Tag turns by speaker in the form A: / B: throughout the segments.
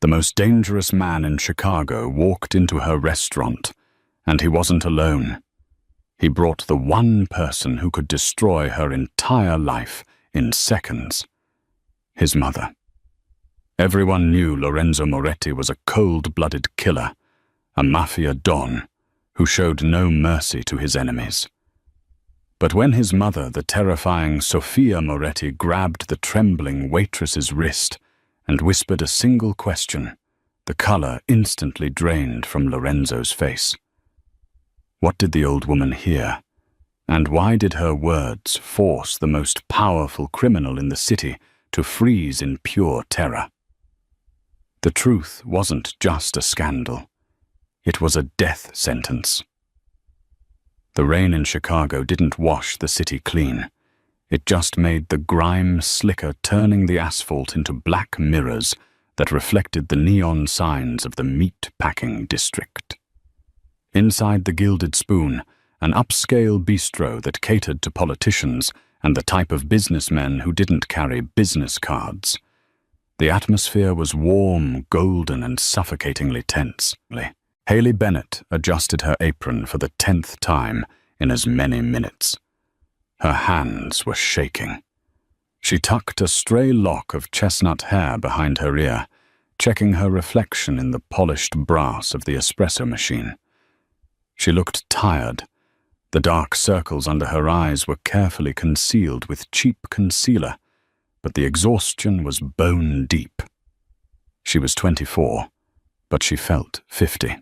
A: The most dangerous man in Chicago walked into her restaurant, and he wasn't alone. He brought the one person who could destroy her entire life in seconds: his mother. Everyone knew Lorenzo Moretti was a cold-blooded killer, a mafia don who showed no mercy to his enemies. But when his mother, the terrifying Sofia Moretti, grabbed the trembling waitress's wrist and whispered a single question, the color instantly drained from Lorenzo's face. What did the old woman hear? And why did her words force the most powerful criminal in the city to freeze in pure terror? The truth wasn't just a scandal. It was a death sentence. The rain in Chicago didn't wash the city clean. It just made the grime slicker, turning the asphalt into black mirrors that reflected the neon signs of the meat-packing district. Inside the Gilded Spoon, an upscale bistro that catered to politicians and the type of businessmen who didn't carry business cards, the atmosphere was warm, golden, and suffocatingly tense. Haley Bennett adjusted her apron for the 10th time in as many minutes. Her hands were shaking. She tucked a stray lock of chestnut hair behind her ear, checking her reflection in the polished brass of the espresso machine. She looked tired. The dark circles under her eyes were carefully concealed with cheap concealer, but the exhaustion was bone deep. She was 24, but she felt 50.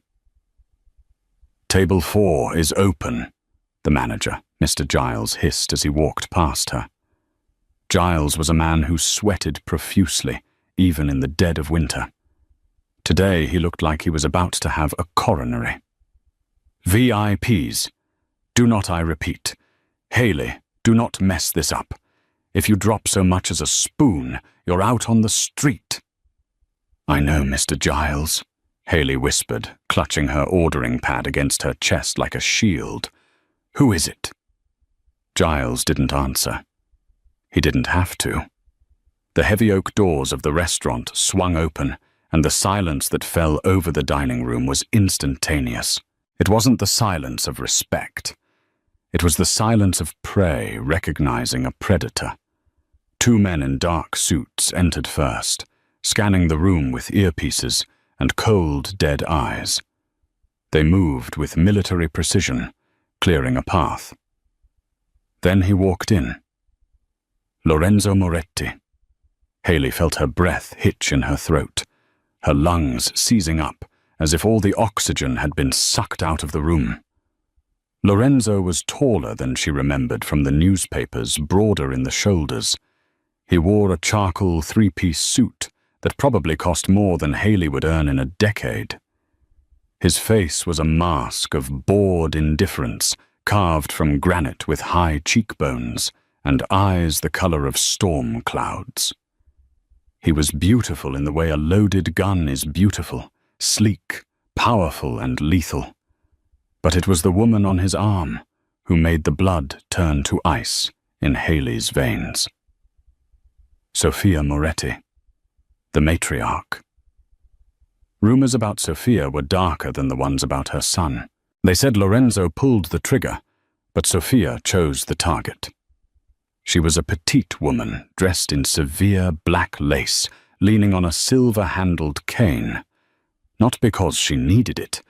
A: "Table 4 is open," the manager, Mr. Giles, hissed as he walked past her. Giles was a man who sweated profusely, even in the dead of winter. Today he looked like he was about to have a coronary. "VIPs. Do not, I repeat. Haley, do not mess this up. If you drop so much as a spoon, you're out on the street." "I know, Mr. Giles," Haley whispered, clutching her ordering pad against her chest like a shield. "Who is it?" Giles didn't answer. He didn't have to. The heavy oak doors of the restaurant swung open, and the silence that fell over the dining room was instantaneous. It wasn't the silence of respect. It was the silence of prey recognizing a predator. 2 men in dark suits entered first, scanning the room with earpieces and cold, dead eyes. They moved with military precision, clearing a path. Then he walked in. Lorenzo Moretti. Haley felt her breath hitch in her throat, her lungs seizing up as if all the oxygen had been sucked out of the room. Lorenzo was taller than she remembered from the newspapers, broader in the shoulders. He wore a charcoal 3-piece suit that probably cost more than Haley would earn in a decade. His face was a mask of bored indifference, carved from granite with high cheekbones, and eyes the color of storm clouds. He was beautiful in the way a loaded gun is beautiful, sleek, powerful, and lethal. But it was the woman on his arm who made the blood turn to ice in Haley's veins. Sofia Moretti, the matriarch. Rumors about Sofia were darker than the ones about her son. They said Lorenzo pulled the trigger, but Sofia chose the target. She was a petite woman, dressed in severe black lace, leaning on a silver-handled cane. Not because she needed it,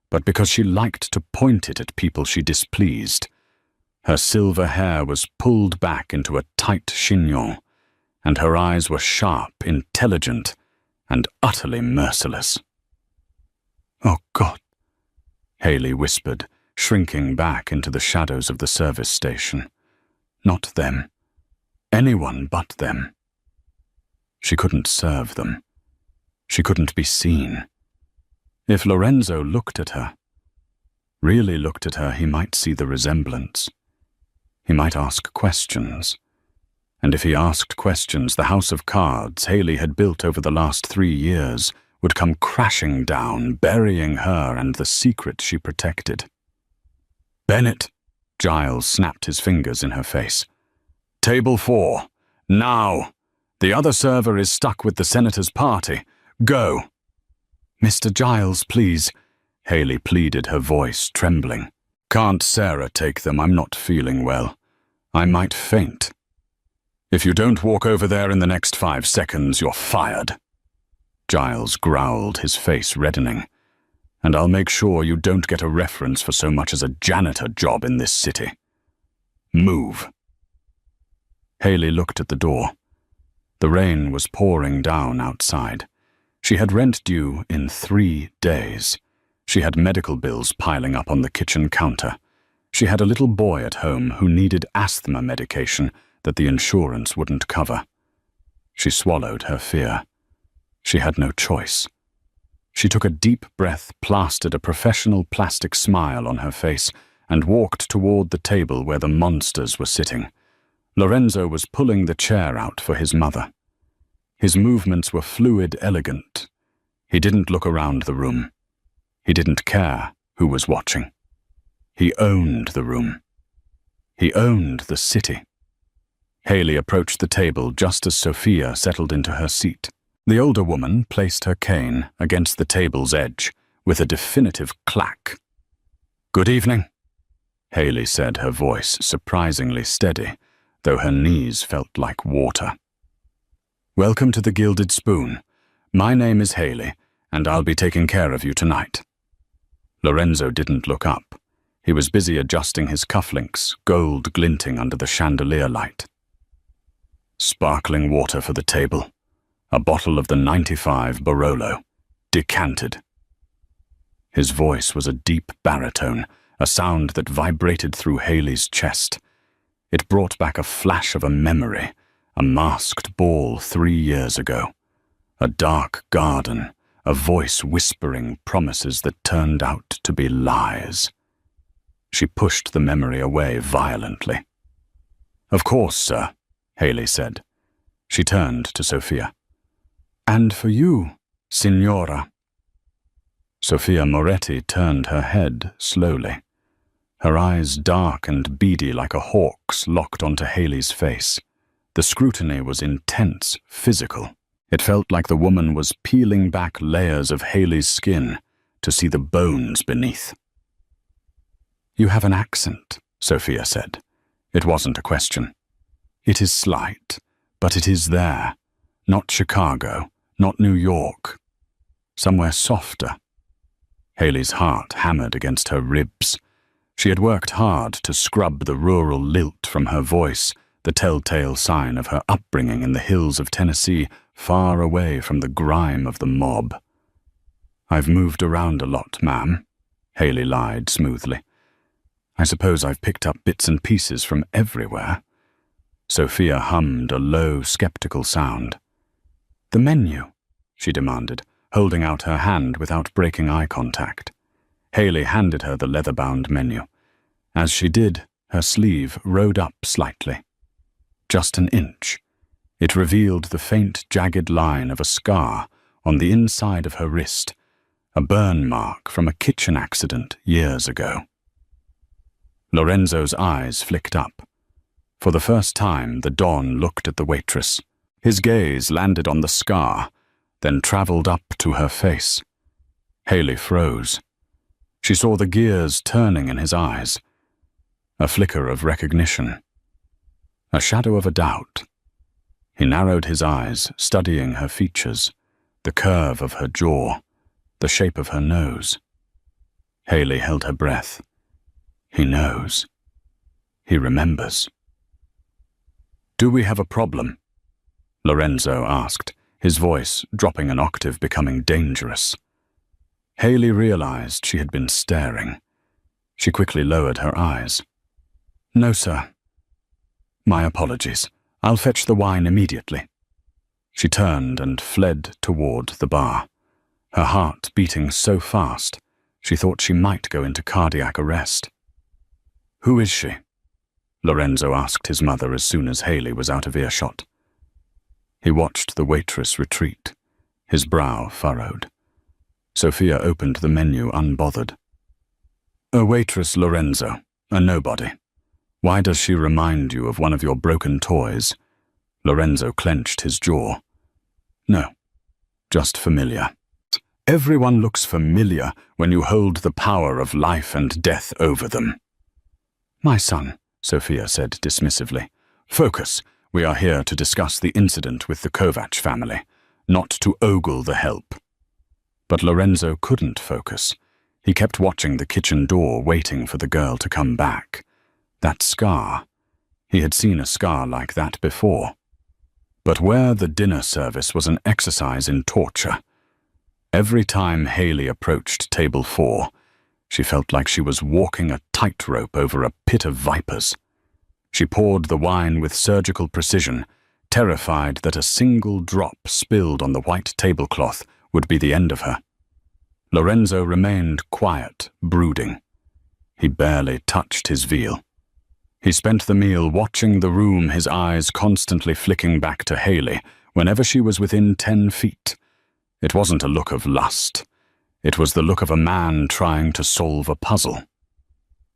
A: but because she liked to point it at people she displeased. Her silver hair was pulled back into a tight chignon, and her eyes were sharp, intelligent, and utterly merciless. "Oh, God," Haley whispered, shrinking back into the shadows of the service station. Not them. Anyone but them. She couldn't serve them. She couldn't be seen. If Lorenzo looked at her, really looked at her, he might see the resemblance. He might ask questions. And if he asked questions, the house of cards Haley had built over the last 3 years would come crashing down, burying her and the secret she protected. "Bennett," Giles snapped his fingers in her face. "Table 4. Now. The other server is stuck with the senator's party. Go." Mr. Giles, please, Haley pleaded, her voice trembling. Can't Sarah take them? I'm not feeling well. I might faint. If you don't walk over there in the next 5 seconds, you're fired. Giles growled, his face reddening. And I'll make sure you don't get a reference for so much as a janitor job in this city. Move. Haley looked at the door. The rain was pouring down outside. She had rent due in 3 days. She had medical bills piling up on the kitchen counter. She had a little boy at home who needed asthma medication that the insurance wouldn't cover. She swallowed her fear. She had no choice. She took a deep breath, plastered a professional plastic smile on her face, and walked toward the table where the monsters were sitting. Lorenzo was pulling the chair out for his mother. His movements were fluid, elegant. He didn't look around the room. He didn't care who was watching. He owned the room. He owned the city. Haley approached the table just as Sophia settled into her seat. The older woman placed her cane against the table's edge with a definitive clack. "Good evening," Haley said, her voice surprisingly steady, though her knees felt like water. "Welcome to the Gilded Spoon. My name is Haley, and I'll be taking care of you tonight." Lorenzo didn't look up. He was busy adjusting his cufflinks, gold glinting under the chandelier light. Sparkling water for the table. A bottle of the 95 Barolo, decanted. His voice was a deep baritone, a sound that vibrated through Haley's chest. It brought back a flash of a memory, a masked ball 3 years ago. A dark garden, a voice whispering promises that turned out to be lies. She pushed the memory away violently. "Of course, sir," Haley said. She turned to Sophia. "And for you, Signora." Sophia Moretti turned her head slowly. Her eyes dark and beady like a hawk's locked onto Haley's face. The scrutiny was intense, physical. It felt like the woman was peeling back layers of Haley's skin to see the bones beneath. "You have an accent," Sophia said. It wasn't a question. "It is slight, but it is there. Not Chicago, not New York. Somewhere softer." Haley's heart hammered against her ribs. She had worked hard to scrub the rural lilt from her voice, the telltale sign of her upbringing in the hills of Tennessee, far away from the grime of the mob. "I've moved around a lot, ma'am," Haley lied smoothly. "I suppose I've picked up bits and pieces from everywhere." Sophia hummed a low, skeptical sound. "The menu," she demanded, holding out her hand without breaking eye contact. Haley handed her the leather-bound menu. As she did, her sleeve rode up slightly. Just an inch. It revealed the faint, jagged line of a scar on the inside of her wrist, a burn mark from a kitchen accident years ago. Lorenzo's eyes flicked up. For the first time, the Don looked at the waitress. His gaze landed on the scar, then traveled up to her face. Haley froze. She saw the gears turning in his eyes. A flicker of recognition. A shadow of a doubt. He narrowed his eyes, studying her features, the curve of her jaw, the shape of her nose. Haley held her breath. He knows. He remembers. "Do we have a problem?" Lorenzo asked, his voice dropping an octave, becoming dangerous. Haley realized she had been staring. She quickly lowered her eyes. "No, sir." "My apologies. I'll fetch the wine immediately." She turned and fled toward the bar, her heart beating so fast she thought she might go into cardiac arrest. "Who is she?" Lorenzo asked his mother as soon as Haley was out of earshot. He watched the waitress retreat, his brow furrowed. Sophia opened the menu unbothered. "A waitress, Lorenzo, a nobody. Why does she remind you of one of your broken toys?" Lorenzo clenched his jaw. "No, just familiar." Everyone looks familiar when you hold the power of life and death over them. My son, Sophia said dismissively. Focus. We are here to discuss the incident with the Kovac family, not to ogle the help. But Lorenzo couldn't focus. He kept watching the kitchen door, waiting for the girl to come back. That scar. He had seen a scar like that before. But where the dinner service was an exercise in torture. Every time Haley approached table 4, she felt like she was walking a tightrope over a pit of vipers. She poured the wine with surgical precision, terrified that a single drop spilled on the white tablecloth would be the end of her. Lorenzo remained quiet, brooding. He barely touched his veal. He spent the meal watching the room, his eyes constantly flicking back to Haley whenever she was within 10 feet. It wasn't a look of lust. It was the look of a man trying to solve a puzzle.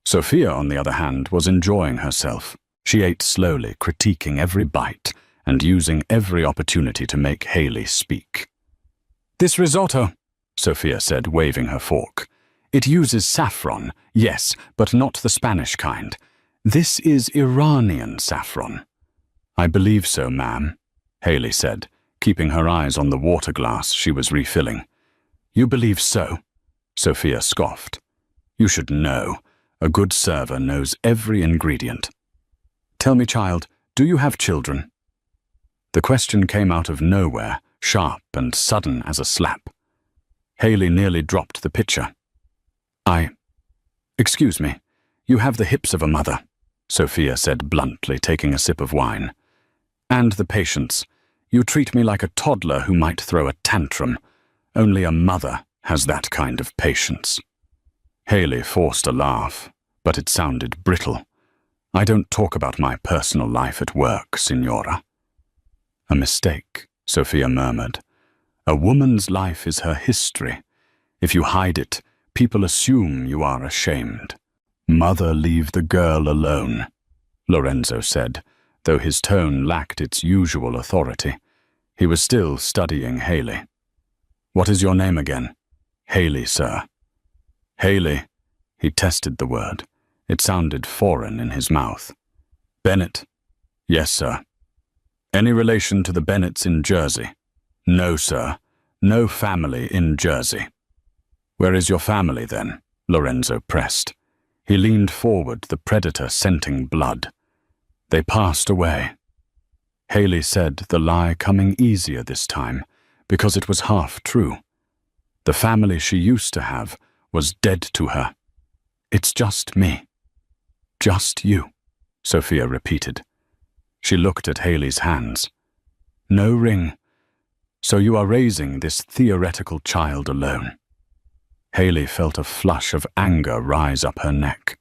A: Sophia, on the other hand, was enjoying herself. She ate slowly, critiquing every bite and using every opportunity to make Haley speak. "This risotto," Sophia said, waving her fork. "It uses saffron, yes, but not the Spanish kind. This is Iranian saffron." "I believe so, ma'am," Haley said, keeping her eyes on the water glass she was refilling. "You believe so?" Sophia scoffed. "You should know. A good server knows every ingredient. Tell me, child, do you have children?" The question came out of nowhere, sharp and sudden as a slap. Haley nearly dropped the pitcher. Excuse me, you have the hips of a mother," Sophia said bluntly, taking a sip of wine. "And the patience. You treat me like a toddler who might throw a tantrum. Only a mother has that kind of patience." Haley forced a laugh, but it sounded brittle. "I don't talk about my personal life at work, Signora." "A mistake," Sophia murmured. "A woman's life is her history. If you hide it, people assume you are ashamed." "Mother, leave the girl alone," Lorenzo said, though his tone lacked its usual authority. He was still studying Haley. "What is your name again?" "Haley, sir." "Haley." He tested the word. It sounded foreign in his mouth. "Bennett?" "Yes, sir." "Any relation to the Bennetts in Jersey?" "No, sir. No family in Jersey." "Where is your family, then?" Lorenzo pressed. He leaned forward, the predator scenting blood. "They passed away." Haley said, the lie coming easier this time, because it was half true. The family she used to have was dead to her. "It's just me." "Just you," Sophia repeated. She looked at Haley's hands. "No ring. So you are raising this theoretical child alone." Haley felt a flush of anger rise up her neck.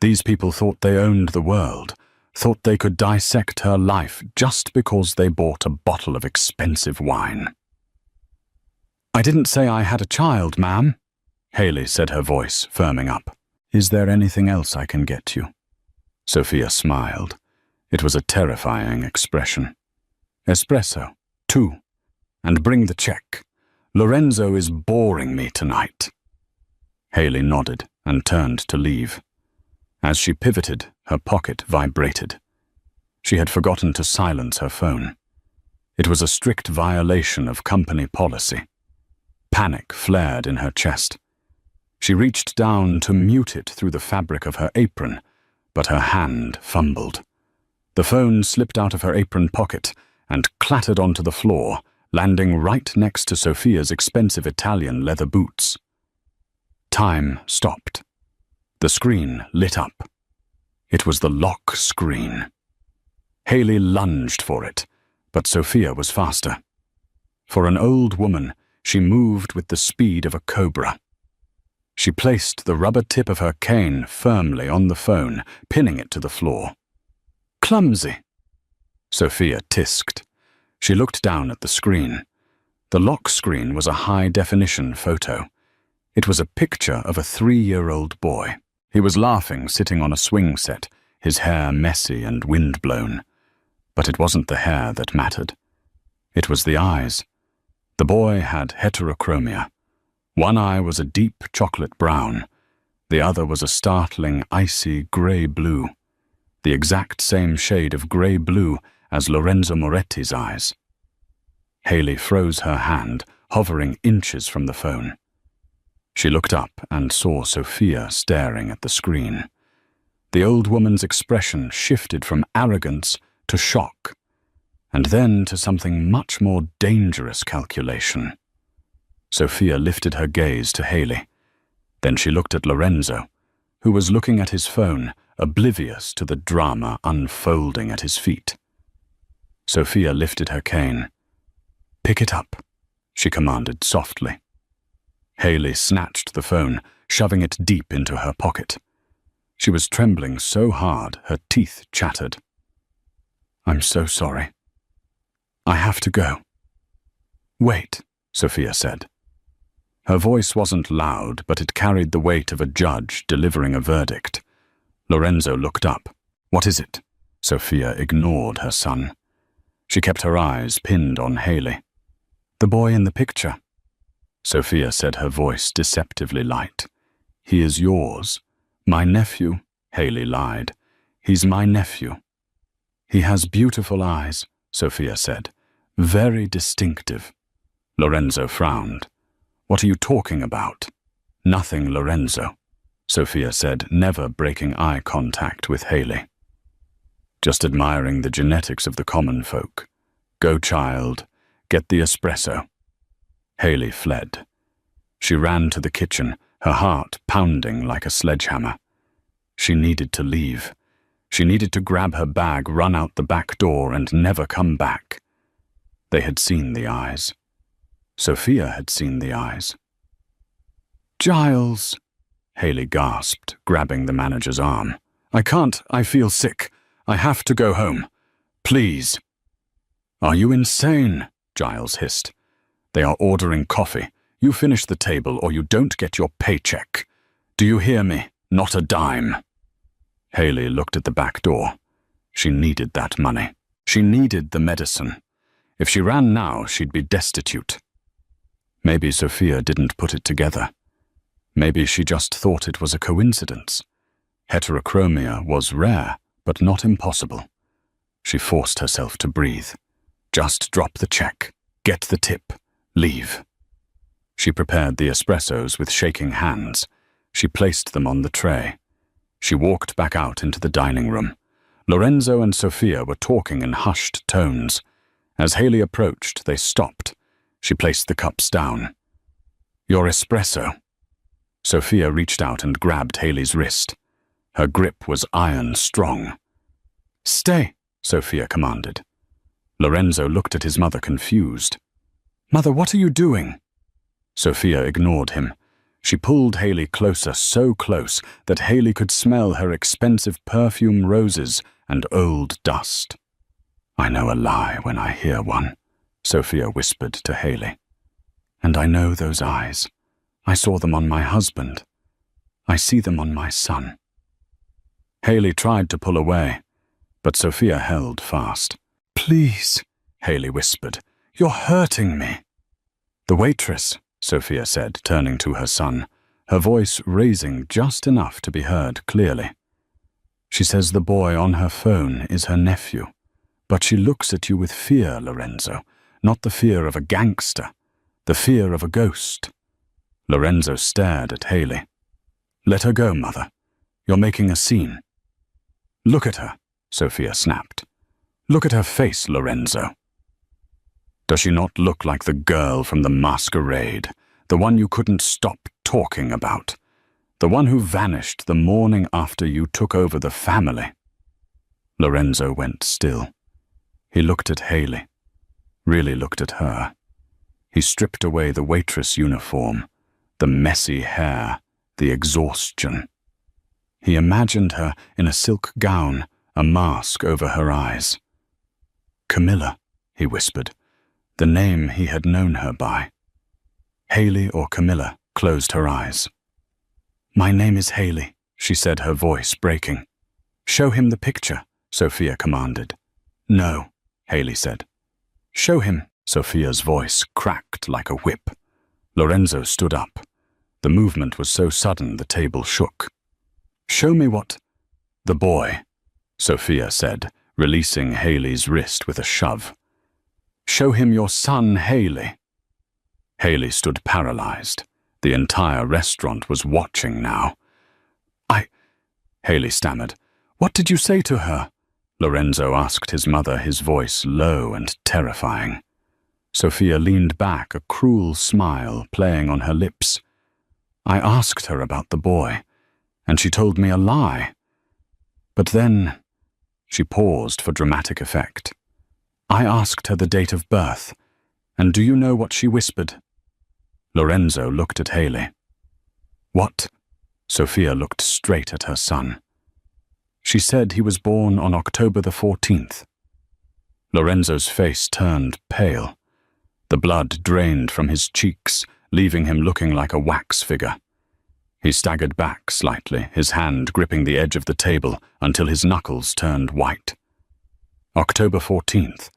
A: These people thought they owned the world, thought they could dissect her life just because they bought a bottle of expensive wine. "I didn't say I had a child, ma'am," Haley said, her voice firming up. "Is there anything else I can get you?" Sophia smiled. It was a terrifying expression. "Espresso, 2. And bring the check. Lorenzo is boring me tonight." Haley nodded and turned to leave. As she pivoted, her pocket vibrated. She had forgotten to silence her phone. It was a strict violation of company policy. Panic flared in her chest. She reached down to mute it through the fabric of her apron, but her hand fumbled. The phone slipped out of her apron pocket and clattered onto the floor, landing right next to Sophia's expensive Italian leather boots. Time stopped. The screen lit up. It was the lock screen. Haley lunged for it, but Sophia was faster. For an old woman, she moved with the speed of a cobra. She placed the rubber tip of her cane firmly on the phone, pinning it to the floor. "Clumsy," Sophia tisked. She looked down at the screen. The lock screen was a high-definition photo. It was a picture of a 3-year-old boy. He was laughing, sitting on a swing set, his hair messy and wind-blown. But it wasn't the hair that mattered. It was the eyes. The boy had heterochromia, One eye was a deep chocolate brown. The other was a startling, icy grey-blue, the exact same shade of grey-blue as Lorenzo Moretti's eyes. Haley froze her hand, hovering inches from the phone. She looked up and saw Sophia staring at the screen. The old woman's expression shifted from arrogance to shock, and then to something much more dangerous calculation. Sophia lifted her gaze to Haley. Then she looked at Lorenzo, who was looking at his phone, oblivious to the drama unfolding at his feet. Sophia lifted her cane. "Pick it up," she commanded softly. Haley snatched the phone, shoving it deep into her pocket. She was trembling so hard her teeth chattered. "I'm so sorry. I have to go." "Wait," Sophia said. Her voice wasn't loud, but it carried the weight of a judge delivering a verdict. Lorenzo looked up. "What is it?" Sophia ignored her son. She kept her eyes pinned on Haley. "The boy in the picture," Sophia said, her voice deceptively light. "He is yours." "My nephew," Haley lied. "He's my nephew." "He has beautiful eyes," Sophia said. "Very distinctive." Lorenzo frowned. "What are you talking about?" "Nothing, Lorenzo," Sophia said, never breaking eye contact with Haley. "Just admiring the genetics of the common folk. Go, child. Get the espresso." Haley fled. She ran to the kitchen, her heart pounding like a sledgehammer. She needed to leave. She needed to grab her bag, run out the back door, and never come back. They had seen the eyes. Sophia had seen the eyes. "Giles," Haley gasped, grabbing the manager's arm. "I can't. I feel sick. I have to go home. Please." "Are you insane?" Giles hissed. "They are ordering coffee. You finish the table or you don't get your paycheck. Do you hear me? Not a dime." Haley looked at the back door. She needed that money. She needed the medicine. If she ran now, she'd be destitute. Maybe Sophia didn't put it together. Maybe she just thought it was a coincidence. Heterochromia was rare, but not impossible. She forced herself to breathe. Just drop the check, get the tip, leave. She prepared the espressos with shaking hands. She placed them on the tray. She walked back out into the dining room. Lorenzo and Sophia were talking in hushed tones. As Haley approached, they stopped. She placed the cups down. "Your espresso." Sophia reached out and grabbed Haley's wrist. Her grip was iron strong. "Stay," Sophia commanded. Lorenzo looked at his mother confused. "Mother, what are you doing?" Sophia ignored him. She pulled Haley closer, so close that Haley could smell her expensive perfume roses and old dust. "I know a lie when I hear one," Sophia whispered to Haley. "And I know those eyes. I saw them on my husband. I see them on my son." Haley tried to pull away, but Sophia held fast. "Please," Haley whispered. "You're hurting me." "The waitress," Sophia said, turning to her son, her voice raising just enough to be heard clearly. "She says the boy on her phone is her nephew. But she looks at you with fear, Lorenzo, not the fear of a gangster, the fear of a ghost." Lorenzo stared at Haley. "Let her go, Mother. You're making a scene." "Look at her," Sophia snapped. "Look at her face, Lorenzo. Does she not look like the girl from the masquerade, the one you couldn't stop talking about, the one who vanished the morning after you took over the family?" Lorenzo went still. He looked at Haley, really looked at her. He stripped away the waitress uniform, the messy hair, the exhaustion. He imagined her in a silk gown, a mask over her eyes. "Camilla," he whispered, the name he had known her by. Haley or Camilla closed her eyes. "My name is Haley," she said, her voice breaking. "Show him the picture," Sophia commanded. "No," Haley said. "Show him." Sophia's voice cracked like a whip. Lorenzo stood up. The movement was so sudden the table shook. "Show me what—" "The boy," Sophia said, releasing Haley's wrist with a shove. "Show him your son, Haley." Haley stood paralyzed. The entire restaurant was watching now. Haley stammered. "What did you say to her?" Lorenzo asked his mother, his voice low and terrifying. Sophia leaned back, a cruel smile playing on her lips. "I asked her about the boy, and she told me a lie. But then—" She paused for dramatic effect. "I asked her the date of birth, and do you know what she whispered?" Lorenzo looked at Haley. "What?" Sophia looked straight at her son. "She said he was born on October the 14th. Lorenzo's face turned pale. The blood drained from his cheeks, leaving him looking like a wax figure. He staggered back slightly, his hand gripping the edge of the table until his knuckles turned white. October 14th,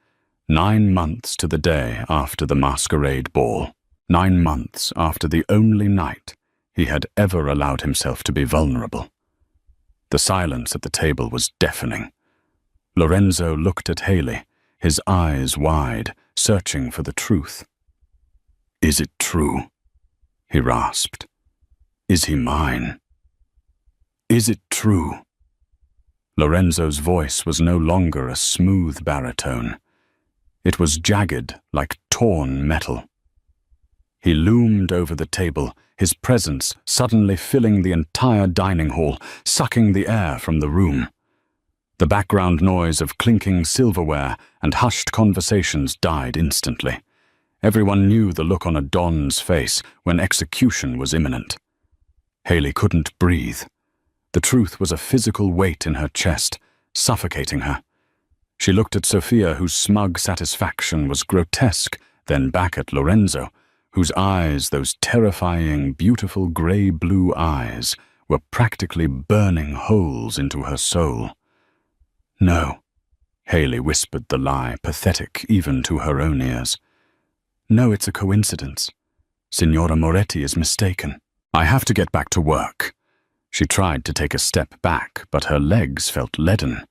A: 9 months to the day after the masquerade ball. 9 months after the only night he had ever allowed himself to be vulnerable. The silence at the table was deafening. Lorenzo looked at Haley, his eyes wide, searching for the truth. "Is it true?" he rasped. "Is he mine? Is it true?" Lorenzo's voice was no longer a smooth baritone. It was jagged like torn metal. He loomed over the table, his presence suddenly filling the entire dining hall, sucking the air from the room. The background noise of clinking silverware and hushed conversations died instantly. Everyone knew the look on a Don's face when execution was imminent. Haley couldn't breathe. The truth was a physical weight in her chest, suffocating her. She looked at Sophia, whose smug satisfaction was grotesque, then back at Lorenzo, whose eyes, those terrifying, beautiful grey-blue eyes, were practically burning holes into her soul. "No," Haley whispered the lie, pathetic even to her own ears. "No, it's a coincidence. Signora Moretti is mistaken. I have to get back to work." She tried to take a step back, but her legs felt leaden.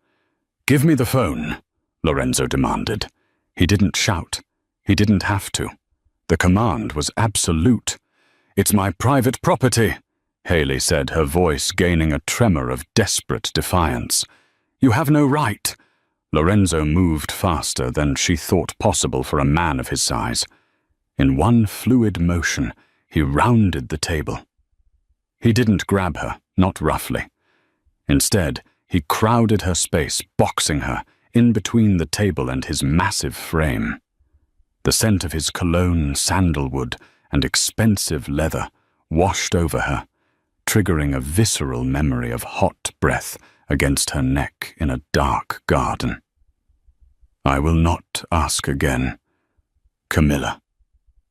A: "Give me the phone," Lorenzo demanded. He didn't shout. He didn't have to. The command was absolute. "It's my private property," Haley said, her voice gaining a tremor of desperate defiance. "You have no right." Lorenzo moved faster than she thought possible for a man of his size. In one fluid motion, he rounded the table. He didn't grab her, not roughly. Instead, he crowded her space, boxing her, in between the table and his massive frame. The scent of his cologne, sandalwood, and expensive leather washed over her, triggering a visceral memory of hot breath against her neck in a dark garden. "I will not ask again. Camilla,"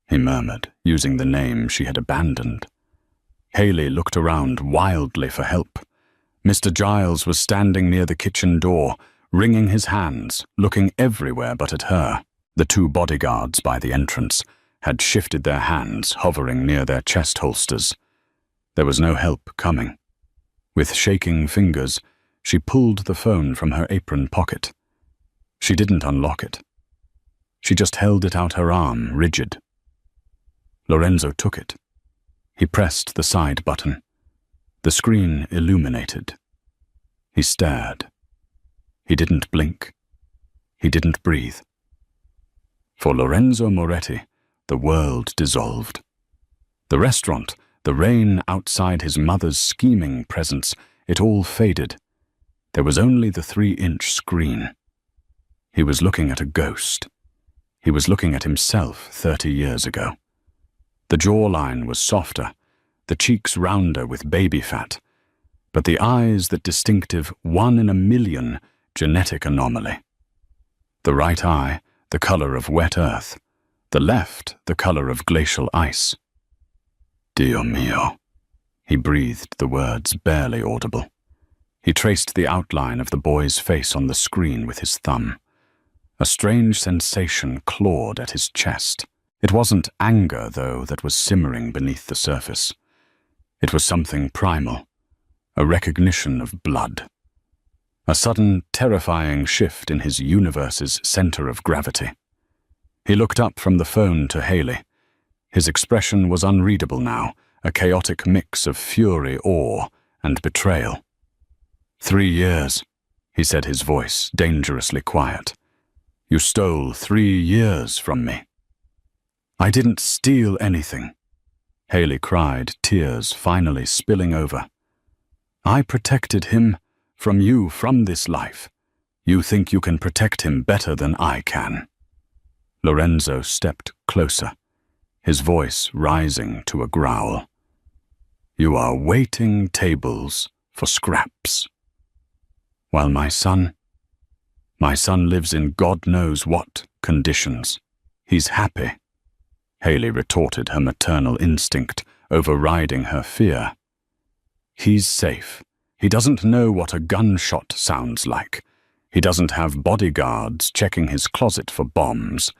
A: he murmured, using the name she had abandoned. Haley looked around wildly for help. Mr. Giles was standing near the kitchen door, wringing his hands, looking everywhere but at her. The 2 bodyguards by the entrance had shifted their hands, hovering near their chest holsters. There was no help coming. With shaking fingers, she pulled the phone from her apron pocket. She didn't unlock it. She just held it out her arm, rigid. Lorenzo took it. He pressed the side button. The screen illuminated. He stared. He didn't blink. He didn't breathe. For Lorenzo Moretti, the world dissolved. The restaurant, the rain outside his mother's scheming presence, it all faded. There was only the 3-inch screen. He was looking at a ghost. He was looking at himself 30 years ago. The jawline was softer, the cheeks rounder with baby fat, but the eyes that distinctive 1 in a million genetic anomaly. The right eye, the color of wet earth, the left, the color of glacial ice. "Dio mio," he breathed the words barely audible. He traced the outline of the boy's face on the screen with his thumb. A strange sensation clawed at his chest. It wasn't anger, though, that was simmering beneath the surface. It was something primal, a recognition of blood. A sudden, terrifying shift in his universe's center of gravity. He looked up from the phone to Haley. His expression was unreadable now, a chaotic mix of fury, awe, and betrayal. 3 years, he said, his voice dangerously quiet. You stole 3 years from me. I didn't steal anything, Haley cried, tears finally spilling over. I protected him from you, from this life. You think you can protect him better than I can. Lorenzo stepped closer, his voice rising to a growl. You are waiting tables for scraps. While my son lives in God knows what conditions. He's happy, Haley retorted, her maternal instinct overriding her fear. He's safe. He doesn't know what a gunshot sounds like. He doesn't have bodyguards checking his closet for bombs.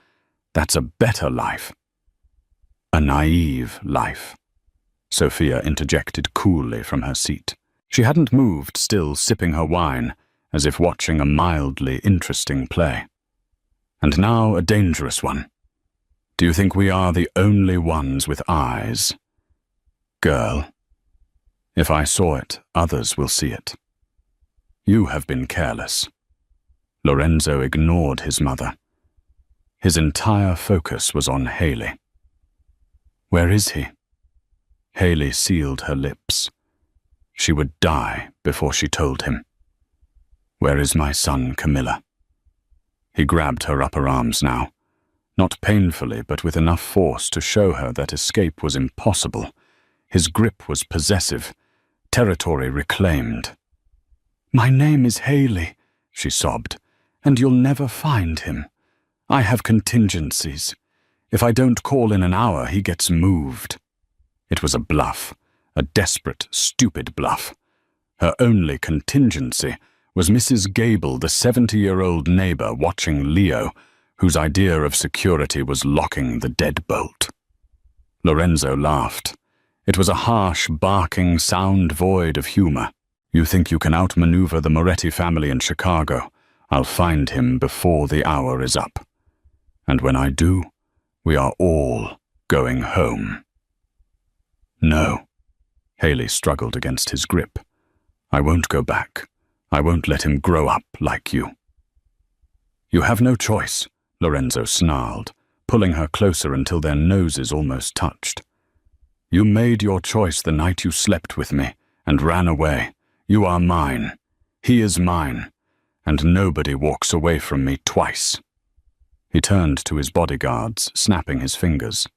A: That's a better life. A naive life, Sophia interjected coolly from her seat. She hadn't moved, still sipping her wine, as if watching a mildly interesting play. And now a dangerous one. Do you think we are the only ones with eyes? Girl, if I saw it, others will see it. You have been careless. Lorenzo ignored his mother. His entire focus was on Haley. Where is he? Haley sealed her lips. She would die before she told him. Where is my son, Camilla? He grabbed her upper arms now, not painfully, but with enough force to show her that escape was impossible. His grip was possessive, territory reclaimed. My name is Haley, she sobbed, and you'll never find him. I have contingencies. If I don't call in an hour, he gets moved. It was a bluff, a desperate, stupid bluff. Her only contingency was Mrs. Gable, the 70-year-old neighbor watching Leo, whose idea of security was locking the deadbolt. Lorenzo laughed. It was a harsh, barking sound void of humor. You think you can outmaneuver the Moretti family in Chicago? I'll find him before the hour is up. And when I do, we are all going home. No. Haley struggled against his grip. I won't go back. I won't let him grow up like you. You have no choice, Lorenzo snarled, pulling her closer until their noses almost touched. You made your choice the night you slept with me and ran away. You are mine. He is mine. And nobody walks away from me twice. He turned to his bodyguards, snapping his fingers.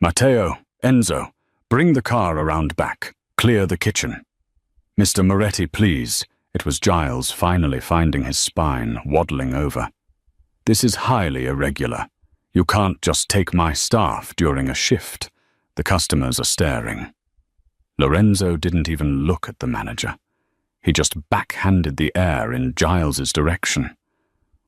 A: Matteo, Enzo, bring the car around back. Clear the kitchen. Mr. Moretti, please. It was Giles finally finding his spine, waddling over. This is highly irregular. You can't just take my staff during a shift. The customers are staring. Lorenzo didn't even look at the manager. He just backhanded the air in Giles's direction.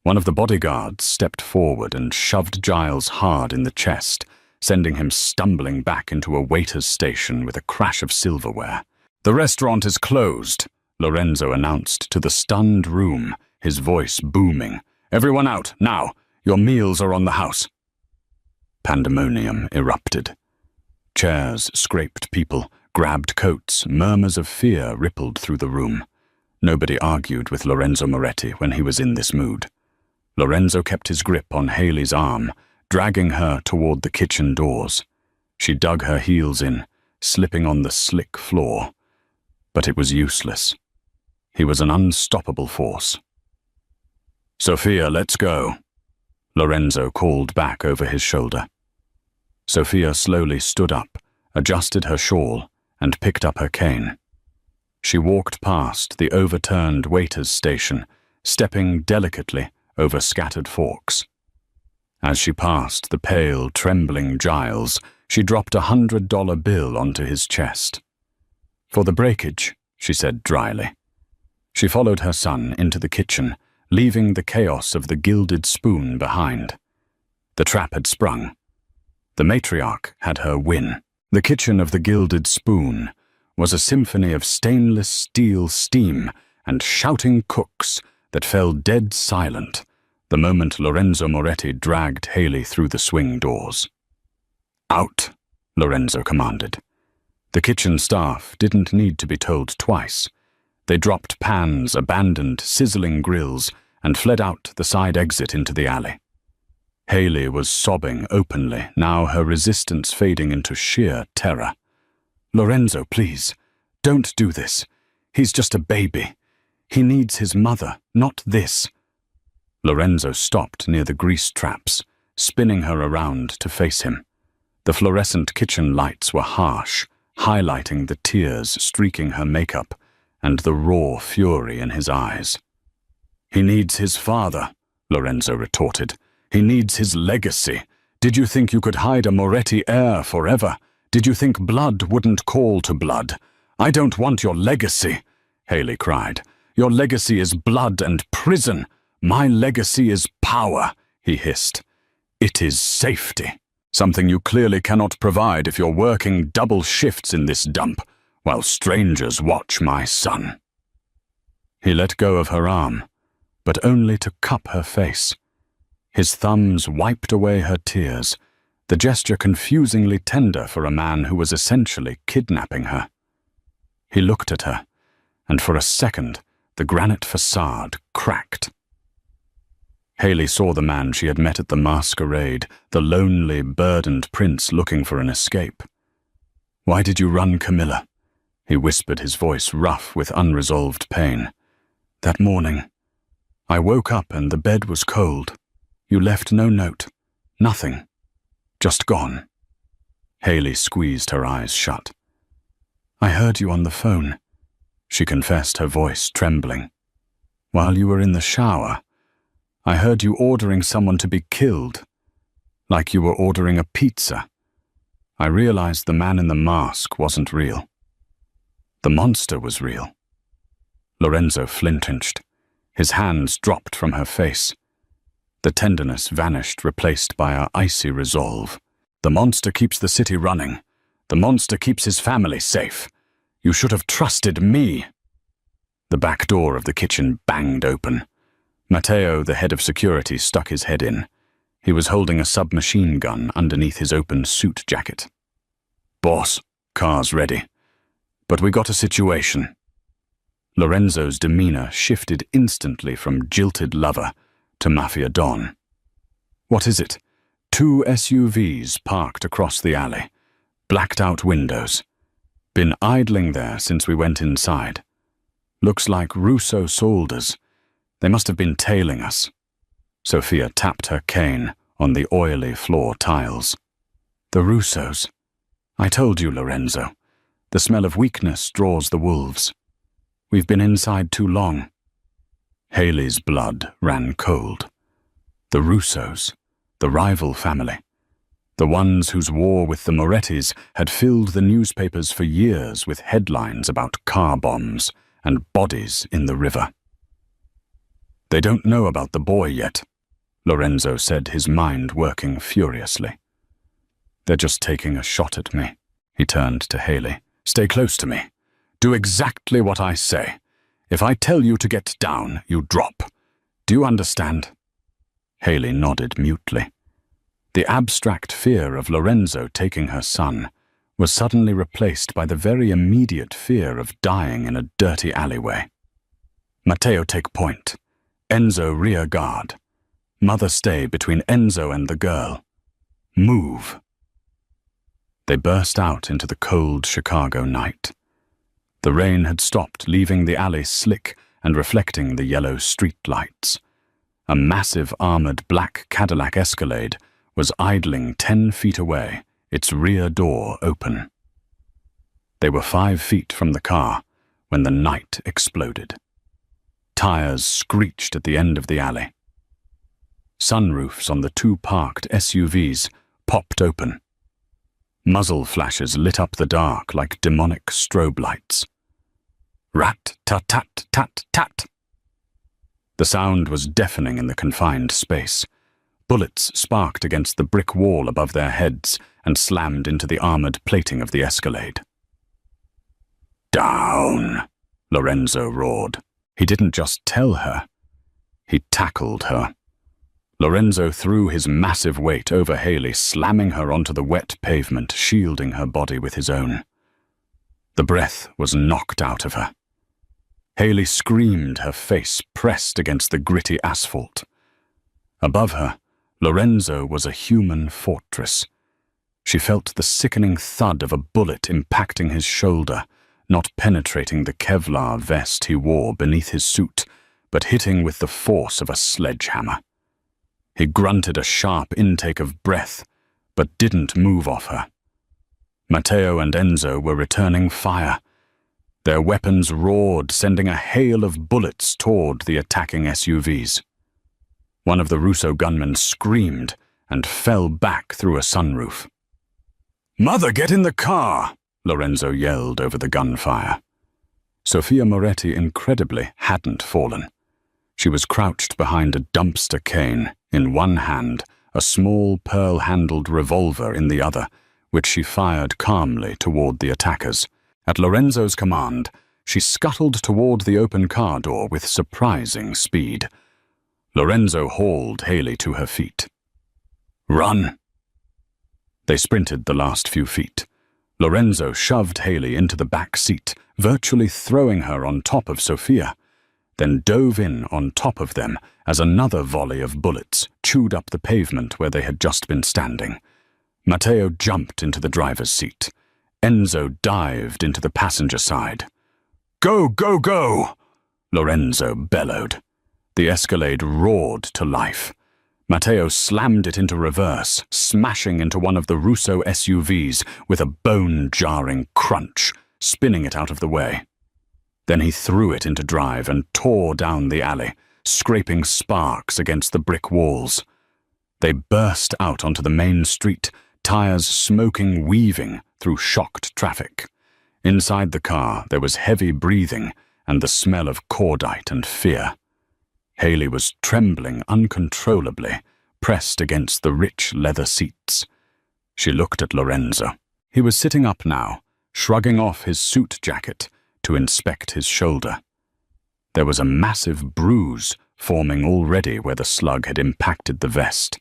A: One of the bodyguards stepped forward and shoved Giles hard in the chest, sending him stumbling back into a waiter's station with a crash of silverware. The restaurant is closed, Lorenzo announced to the stunned room, his voice booming. Everyone out, now! Your meals are on the house. Pandemonium erupted. Chairs scraped people, grabbed coats, murmurs of fear rippled through the room. Nobody argued with Lorenzo Moretti when he was in this mood. Lorenzo kept his grip on Haley's arm, dragging her toward the kitchen doors. She dug her heels in, slipping on the slick floor. But it was useless. He was an unstoppable force. Sophia, let's go, Lorenzo called back over his shoulder. Sophia slowly stood up, adjusted her shawl, and picked up her cane. She walked past the overturned waiter's station, stepping delicately over scattered forks. As she passed the pale, trembling Giles, she dropped $100 bill onto his chest. For the breakage, she said dryly. She followed her son into the kitchen, leaving the chaos of the gilded spoon behind. The trap had sprung. The matriarch had her win. The kitchen of the Gilded Spoon was a symphony of stainless steel steam and shouting cooks that fell dead silent the moment Lorenzo Moretti dragged Haley through the swing doors. "Out," Lorenzo commanded. The kitchen staff didn't need to be told twice. They dropped pans, abandoned sizzling grills, and fled out the side exit into the alley. Haley was sobbing openly, now her resistance fading into sheer terror. "Lorenzo, please, don't do this. He's just a baby. He needs his mother, not this." Lorenzo stopped near the grease traps, spinning her around to face him. The fluorescent kitchen lights were harsh, highlighting the tears streaking her makeup and the raw fury in his eyes. "He needs his father," Lorenzo retorted. "He needs his legacy. Did you think you could hide a Moretti heir forever? Did you think blood wouldn't call to blood? I don't want your legacy," Haley cried. "Your legacy is blood and prison. My legacy is power," he hissed. "It is safety. Something you clearly cannot provide if you're working double shifts in this dump, while strangers watch my son." He let go of her arm, but only to cup her face. His thumbs wiped away her tears, the gesture confusingly tender for a man who was essentially kidnapping her. He looked at her, and for a second, the granite facade cracked. Haley saw the man she had met at the masquerade, the lonely, burdened prince looking for an escape. "Why did you run, Camilla?" He whispered, his voice rough with unresolved pain. "That morning, I woke up and the bed was cold. You left no note, nothing, just gone." Haley squeezed her eyes shut. "I heard you on the phone," she confessed, her voice trembling. "While you were in the shower, I heard you ordering someone to be killed, like you were ordering a pizza. I realized the man in the mask wasn't real. The monster was real." Lorenzo flinched. His hands dropped from her face. The tenderness vanished, replaced by an icy resolve. "The monster keeps the city running. The monster keeps his family safe. You should have trusted me." The back door of the kitchen banged open. Matteo, the head of security, stuck his head in. He was holding a submachine gun underneath his open suit jacket. "Boss, car's ready. But we got a situation." Lorenzo's demeanor shifted instantly from jilted lover to Mafia Don. "What is it?" 2 SUVs parked across the alley, blacked-out windows. "Been idling there since we went inside. Looks like Russo soldiers. They must have been tailing us." Sophia tapped her cane on the oily floor tiles. "The Russos. I told you, Lorenzo. The smell of weakness draws the wolves. We've been inside too long." Haley's blood ran cold. The Russos, the rival family. The ones whose war with the Morettis had filled the newspapers for years with headlines about car bombs and bodies in the river. "They don't know about the boy yet," Lorenzo said, his mind working furiously. "They're just taking a shot at me." He turned to Haley. "Stay close to me. Do exactly what I say. If I tell you to get down, you drop. Do you understand?" Haley nodded mutely. The abstract fear of Lorenzo taking her son was suddenly replaced by the very immediate fear of dying in a dirty alleyway. "Matteo, take point. Enzo, rear guard. Mother, stay between Enzo and the girl. Move." They burst out into the cold Chicago night. The rain had stopped, leaving the alley slick and reflecting the yellow street lights. A massive armored black Cadillac Escalade was idling 10 feet away, its rear door open. They were 5 feet from the car when the night exploded. Tires screeched at the end of the alley. Sunroofs on the 2 parked SUVs popped open. Muzzle flashes lit up the dark like demonic strobe lights. Rat-tat-tat-tat-tat. The sound was deafening in the confined space. Bullets sparked against the brick wall above their heads and slammed into the armored plating of the Escalade. Down, Lorenzo roared. He didn't just tell her, he tackled her. Lorenzo threw his massive weight over Haley, slamming her onto the wet pavement, shielding her body with his own. The breath was knocked out of her. Haley screamed, her face pressed against the gritty asphalt. Above her, Lorenzo was a human fortress. She felt the sickening thud of a bullet impacting his shoulder, not penetrating the Kevlar vest he wore beneath his suit, but hitting with the force of a sledgehammer. He grunted a sharp intake of breath, but didn't move off her. Matteo and Enzo were returning fire. Their weapons roared, sending a hail of bullets toward the attacking SUVs. One of the Russo gunmen screamed and fell back through a sunroof. "Mother, get in the car!" Lorenzo yelled over the gunfire. Sofia Moretti incredibly hadn't fallen. She was crouched behind a dumpster cane, in one hand, a small pearl-handled revolver in the other, which she fired calmly toward the attackers. At Lorenzo's command, she scuttled toward the open car door with surprising speed. Lorenzo hauled Haley to her feet. "Run!" They sprinted the last few feet. Lorenzo shoved Haley into the back seat, virtually throwing her on top of Sofia, then dove in on top of them as another volley of bullets chewed up the pavement where they had just been standing. Matteo jumped into the driver's seat. Enzo dived into the passenger side. "Go, go, go!" Lorenzo bellowed. The Escalade roared to life. Matteo slammed it into reverse, smashing into one of the Russo SUVs with a bone-jarring crunch, spinning it out of the way. Then he threw it into drive and tore down the alley, scraping sparks against the brick walls. They burst out onto the main street, tires smoking, weaving through shocked traffic. Inside the car, there was heavy breathing and the smell of cordite and fear. Haley was trembling uncontrollably, pressed against the rich leather seats. She looked at Lorenzo. He was sitting up now, shrugging off his suit jacket to inspect his shoulder. There was a massive bruise forming already where the slug had impacted the vest.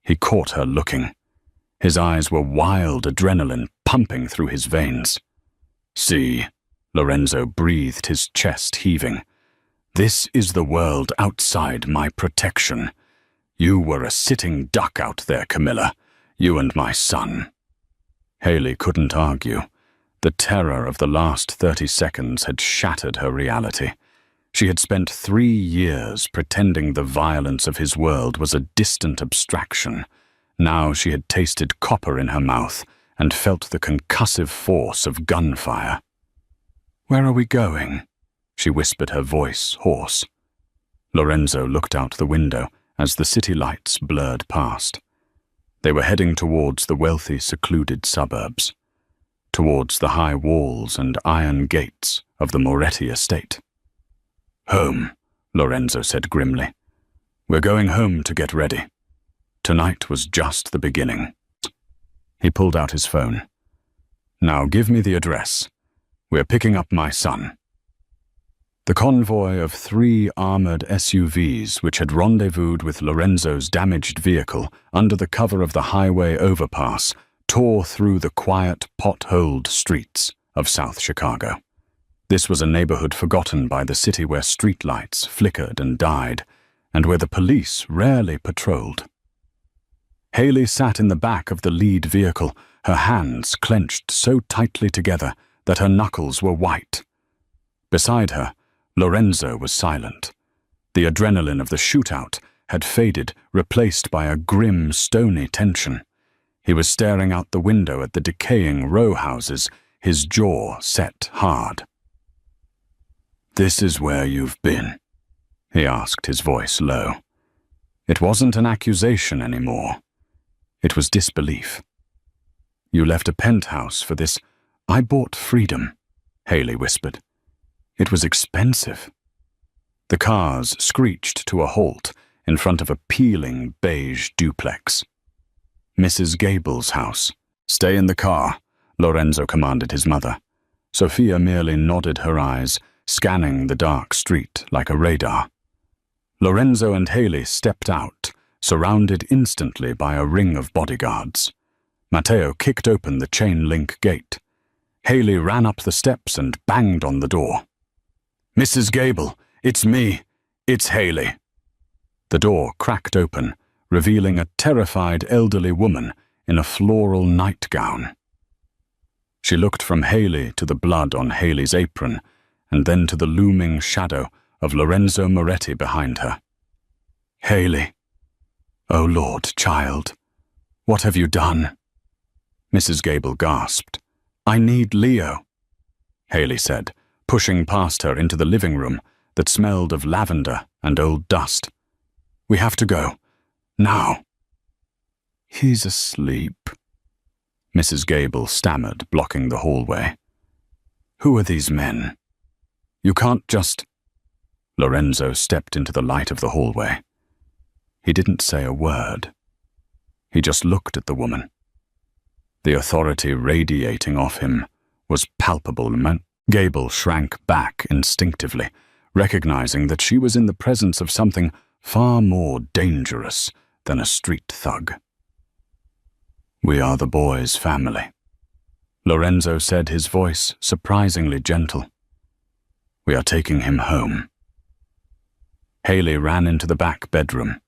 A: He caught her looking. His eyes were wild adrenaline pumping through his veins. "See," Lorenzo breathed, his chest heaving. "This is the world outside my protection. You were a sitting duck out there, Camilla. You and my son." Haley couldn't argue. The terror of the last 30 seconds had shattered her reality. She had spent 3 years pretending the violence of his world was a distant abstraction. Now she had tasted copper in her mouth and felt the concussive force of gunfire. "Where are we going?" she whispered, her voice hoarse. Lorenzo looked out the window as the city lights blurred past. They were heading towards the wealthy, secluded suburbs, towards the high walls and iron gates of the Moretti estate. "Home," Lorenzo said grimly. "We're going home to get ready. Tonight was just the beginning." He pulled out his phone. "Now give me the address. We're picking up my son." The convoy of 3 armored SUVs, which had rendezvoused with Lorenzo's damaged vehicle under the cover of the highway overpass, tore through the quiet, potholed streets of South Chicago. This was a neighborhood forgotten by the city where streetlights flickered and died, and where the police rarely patrolled. Haley sat in the back of the lead vehicle, her hands clenched so tightly together that her knuckles were white. Beside her, Lorenzo was silent. The adrenaline of the shootout had faded, replaced by a grim, stony tension. He was staring out the window at the decaying row houses, his jaw set hard. "This is where you've been?" he asked, his voice low. It wasn't an accusation anymore. It was disbelief. "You left a penthouse for this." "I bought freedom," Haley whispered. "It was expensive." The cars screeched to a halt in front of a peeling beige duplex. "Mrs. Gable's house." "Stay in the car," Lorenzo commanded his mother. Sophia merely nodded her eyes, scanning the dark street like a radar. Lorenzo and Haley stepped out, surrounded instantly by a ring of bodyguards. Matteo kicked open the chain-link gate. Haley ran up the steps and banged on the door. "Mrs. Gable, it's me. It's Haley." The door cracked open, revealing a terrified elderly woman in a floral nightgown. She looked from Haley to the blood on Haley's apron, and then to the looming shadow of Lorenzo Moretti behind her. "Haley. Oh Lord, child, what have you done?" Mrs. Gable gasped. "I need Leo," Haley said, pushing past her into the living room that smelled of lavender and old dust. "We have to go. Now." "He's asleep," Mrs. Gable stammered, blocking the hallway. "Who are these men? You can't just—" Lorenzo stepped into the light of the hallway. He didn't say a word. He just looked at the woman. The authority radiating off him was palpable. Gable shrank back instinctively, recognizing that she was in the presence of something far more dangerous than a street thug. "We are the boy's family," Lorenzo said, his voice surprisingly gentle. "We are taking him home." Haley ran into the back bedroom.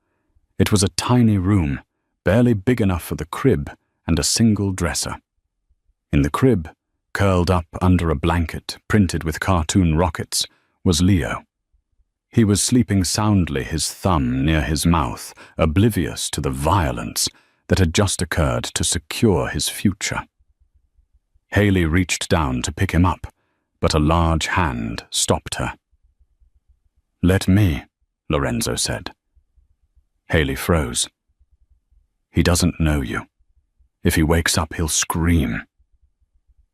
A: It was a tiny room, barely big enough for the crib and a single dresser. In the crib, curled up under a blanket printed with cartoon rockets, was Leo. He was sleeping soundly, his thumb near his mouth, oblivious to the violence that had just occurred to secure his future. Haley reached down to pick him up, but a large hand stopped her. "Let me," Lorenzo said. Haley froze. "He doesn't know you. If he wakes up, he'll scream."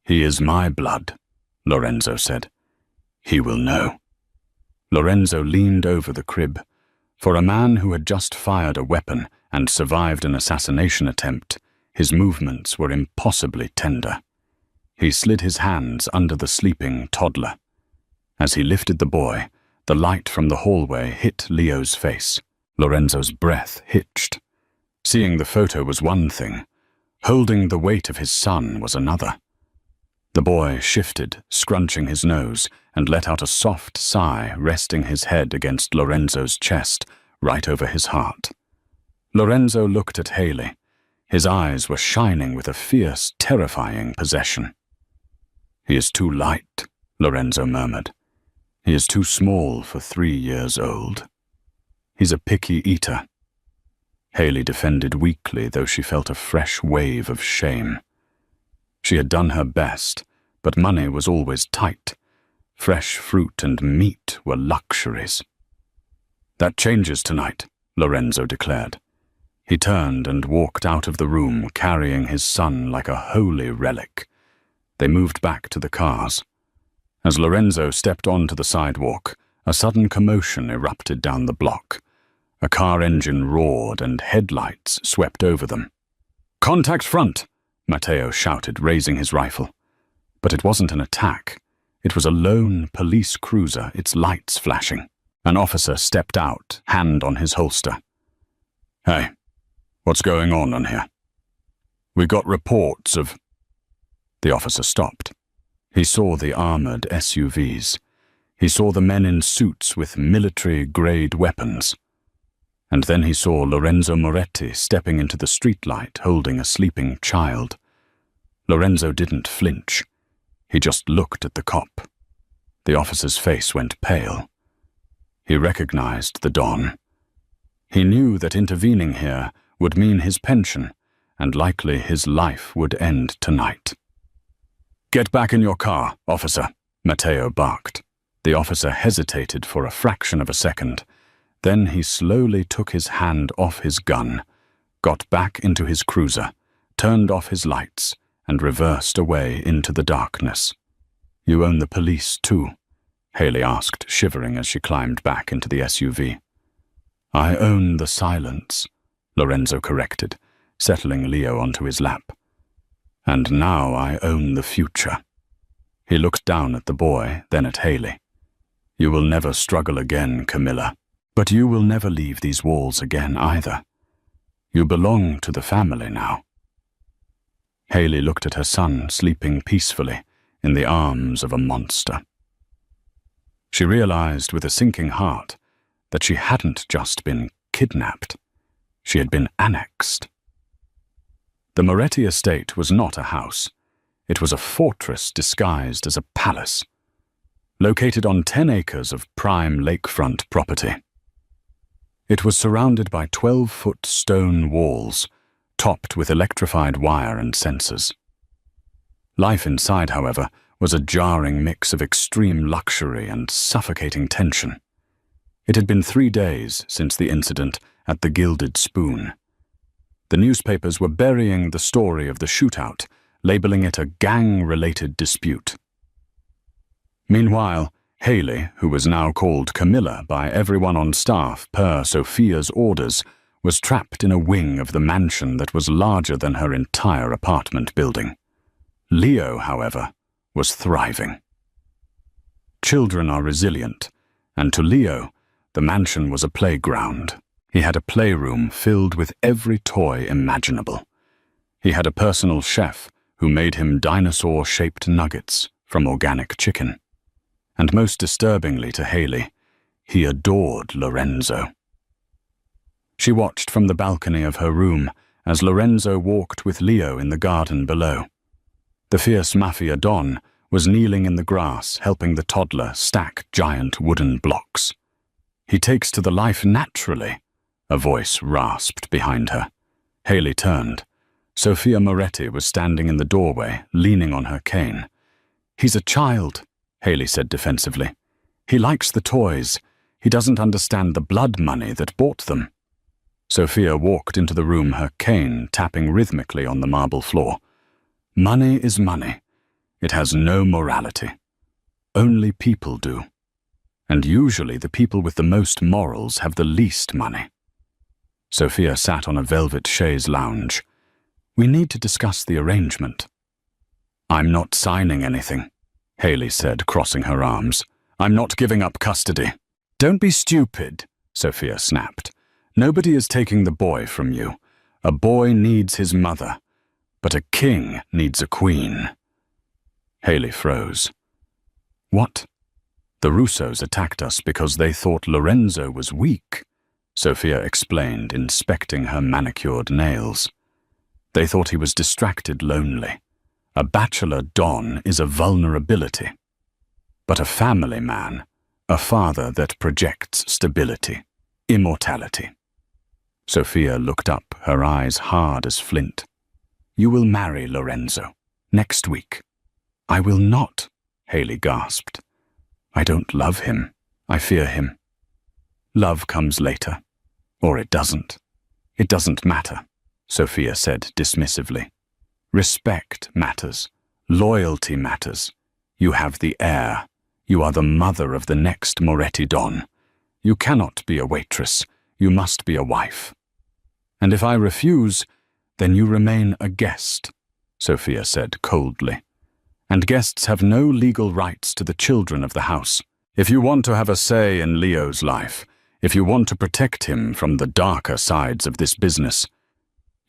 A: "He is my blood," Lorenzo said. "He will know." Lorenzo leaned over the crib. For a man who had just fired a weapon and survived an assassination attempt, his movements were impossibly tender. He slid his hands under the sleeping toddler. As he lifted the boy, the light from the hallway hit Leo's face. Lorenzo's breath hitched. Seeing the photo was one thing. Holding the weight of his son was another. The boy shifted, scrunching his nose, and let out a soft sigh, resting his head against Lorenzo's chest, right over his heart. Lorenzo looked at Haley. His eyes were shining with a fierce, terrifying possession. "He is too light," Lorenzo murmured. "He is too small for 3 years old. He's a picky eater." Haley defended weakly, though she felt a fresh wave of shame. She had done her best, but money was always tight. Fresh fruit and meat were luxuries. "That changes tonight," Lorenzo declared. He turned and walked out of the room, carrying his son like a holy relic. They moved back to the cars. As Lorenzo stepped onto the sidewalk, a sudden commotion erupted down the block. A car engine roared and headlights swept over them. "Contact front!" Matteo shouted, raising his rifle. But it wasn't an attack. It was a lone police cruiser, its lights flashing. An officer stepped out, hand on his holster. "Hey, what's going on here? We got reports of—" The officer stopped. He saw the armored SUVs. He saw the men in suits with military-grade weapons. And then he saw Lorenzo Moretti stepping into the streetlight holding a sleeping child. Lorenzo didn't flinch. He just looked at the cop. The officer's face went pale. He recognized the Don. He knew that intervening here would mean his pension, and likely his life would end tonight. "Get back in your car, officer," Matteo barked. The officer hesitated for a fraction of a second. Then he slowly took his hand off his gun, got back into his cruiser, turned off his lights, and reversed away into the darkness. "You own the police too?" Haley asked, shivering as she climbed back into the SUV. "I own the silence," Lorenzo corrected, settling Leo onto his lap. "And now I own the future." He looked down at the boy, then at Haley. You will never struggle again, Camilla. But you will never leave these walls again either. You belong to the family now. Haley looked at her son sleeping peacefully in the arms of a monster. She realized with a sinking heart that she hadn't just been kidnapped. She had been annexed. The Moretti estate was not a house. It was a fortress disguised as a palace, located on 10 acres of prime lakefront property. It was surrounded by 12-foot stone walls, topped with electrified wire and sensors. Life inside, however, was a jarring mix of extreme luxury and suffocating tension. It had been 3 days since the incident at the Gilded Spoon. The newspapers were burying the story of the shootout, labeling it a gang-related dispute. Meanwhile, Haley, who was now called Camilla by everyone on staff per Sophia's orders, was trapped in a wing of the mansion that was larger than her entire apartment building. Leo, however, was thriving. Children are resilient, and to Leo, the mansion was a playground. He had a playroom filled with every toy imaginable. He had a personal chef who made him dinosaur-shaped nuggets from organic chicken. And most disturbingly to Haley, he adored Lorenzo. She watched from the balcony of her room as Lorenzo walked with Leo in the garden below. The fierce Mafia Don was kneeling in the grass, helping the toddler stack giant wooden blocks. He takes to the life naturally, a voice rasped behind her. Haley turned. Sophia Moretti was standing in the doorway, leaning on her cane. He's a child, Haley said defensively. He likes the toys. He doesn't understand the blood money that bought them. Sophia walked into the room, her cane tapping rhythmically on the marble floor. Money is money. It has no morality. Only people do. And usually the people with the most morals have the least money. Sophia sat on a velvet chaise lounge. We need to discuss the arrangement. I'm not signing anything, Haley said, crossing her arms. I'm not giving up custody. Don't be stupid, Sophia snapped. Nobody is taking the boy from you. A boy needs his mother, but a king needs a queen. Haley froze. What? The Russos attacked us because they thought Lorenzo was weak, Sophia explained, inspecting her manicured nails. They thought he was distracted, lonely. A bachelor Don is a vulnerability. But a family man, a father that projects stability, immortality. Sophia looked up, her eyes hard as flint. You will marry Lorenzo, next week. I will not, Haley gasped. I don't love him. I fear him. Love comes later. Or it doesn't. It doesn't matter, Sophia said dismissively. Respect matters. Loyalty matters. You have the heir. You are the mother of the next Moretti Don. You cannot be a waitress. You must be a wife. And if I refuse, then you remain a guest, Sophia said coldly. And guests have no legal rights to the children of the house. If you want to have a say in Leo's life, if you want to protect him from the darker sides of this business,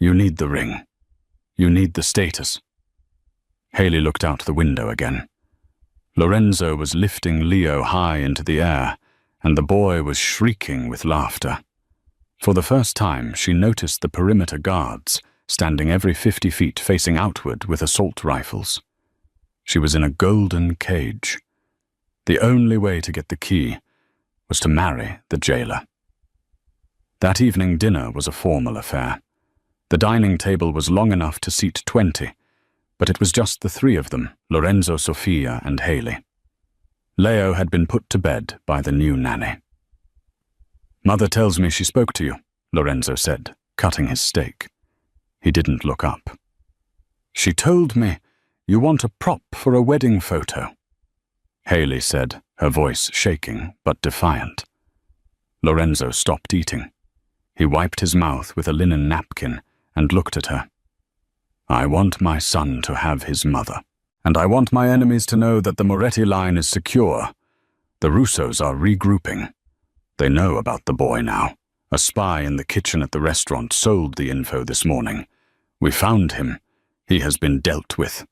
A: you need the ring. You need the status. Haley looked out the window again. Lorenzo was lifting Leo high into the air, and the boy was shrieking with laughter. For the first time, she noticed the perimeter guards, standing every 50 feet facing outward with assault rifles. She was in a golden cage. The only way to get the key was to marry the jailer. That evening dinner was a formal affair. The dining table was long enough to seat 20, but it was just the three of them, Lorenzo, Sophia, and Haley. Leo had been put to bed by the new nanny. Mother tells me she spoke to you, Lorenzo said, cutting his steak. He didn't look up. She told me you want a prop for a wedding photo, Haley said, her voice shaking but defiant. Lorenzo stopped eating. He wiped his mouth with a linen napkin and looked at her. I want my son to have his mother. And I want my enemies to know that the Moretti line is secure. The Russos are regrouping. They know about the boy now. A spy in the kitchen at the restaurant sold the info this morning. We found him. He has been dealt with.